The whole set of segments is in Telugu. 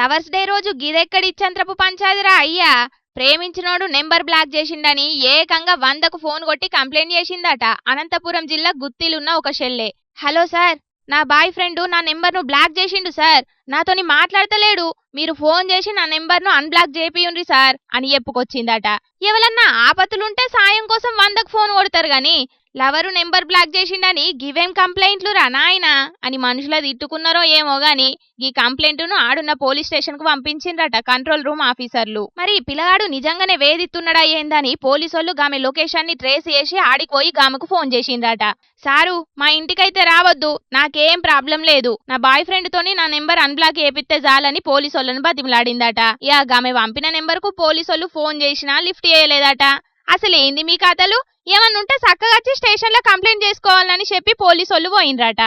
లవర్స్ డే రోజు గిదెక్కడి ఇచ్చంత్రపు పంచాదిరా అయ్యా. ప్రేమించినోడు నెంబర్ బ్లాక్ చేసిండని ఏకంగా 100కు ఫోన్ కొట్టి కంప్లైంట్ చేసిందట అనంతపురం జిల్లా గుత్తిలున్న ఒక షెల్లె. హలో సార్, నా బాయ్ ఫ్రెండ్ నా నెంబర్ను బ్లాక్ చేసిండు సార్, నాతోని మాట్లాడతలేడు, మీరు ఫోన్ చేసి నా నెంబర్ను అన్బ్లాక్ చేపియుండ్రి సార్ అని చెప్పుకొచ్చిందట. ఎవరన్నా ఆపతులుంటే సాయం కోసం 100కు ఫోన్ కొడతారు గాని లవరు నెంబర్ బ్లాక్ చేసిండని గివేం కంప్లైంట్లు రా నాయనా అని మనుషుల తిట్టుకున్నారో ఏమో గాని ఈ కంప్లైంట్ను ఆడున్న పోలీస్ స్టేషన్ కు పంపించిండ్రట కంట్రోల్ రూమ్ ఆఫీసర్లు. మరి పిల్లగాడు నిజంగానే వేధిస్తున్నాడా ఏందని పోలీసోళ్ళు గామె లొకేషన్ ని ట్రేస్ చేసి ఆడిపోయి గామెకు ఫోన్ చేసిండ్రట. సారు, మా ఇంటికైతే రావద్దు, నాకేం ప్రాబ్లం లేదు, నా బాయ్ ఫ్రెండ్ తోని నా నెంబర్ అన్బ్లాక్ చేపిస్తే చాలని పోలీసోళ్ళను బతిమలాడిందట. ఇక గామె పంపిన నెంబర్ కు పోలీసోళ్ళు ఫోన్ చేసినా లిఫ్ట్ చేయలేదట. అసలు ఏంది మీ కథలు? ఏమన్నుంటే చక్కగా వచ్చి స్టేషన్ లో కంప్లైంట్ చేసుకోవాలని చెప్పి పోలీసోళ్ళు పోయిండ్రట.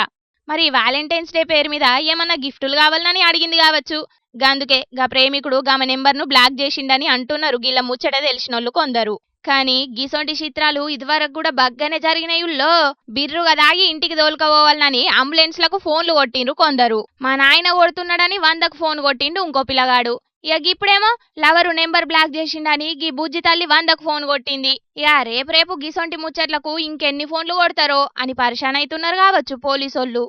మరి వ్యాలంటైన్స్ డే పేరు మీద ఏమన్నా గిఫ్టులు కావాలని అడిగింది కావచ్చు. గందుకే గా ప్రేమికుడు గామె నెంబర్ను బ్లాక్ చేసిండని అంటున్నారు గిల్ల ముచ్చట తెలిసినోళ్ళు కొందరు. కానీ గిసొంటి చిత్రాలు ఇదివరకు కూడా బగ్గనే జరిగినాయుల్లో. బిర్రుగా దాగి ఇంటికి తోలుకపోవాలని అంబులెన్స్లకు ఫోన్లు కొట్టిండ్రు కొందరు. మా నాయన కొడుతున్నాడని 100కు ఫోన్ కొట్టిండు ఇంకో పిల్లగాడు. ఇక ఇప్పుడేమో లవరు నెంబర్ బ్లాక్ చేసిండని గీ బుజ్జి తల్లి 100కు ఫోన్ కొట్టింది. ఇక రేపు గిసొంటి ముచ్చట్లకు ఇంకెన్ని ఫోన్లు కొడతారో అని పరిశాన్ అవుతున్నారు కావచ్చు పోలీసోళ్ళు.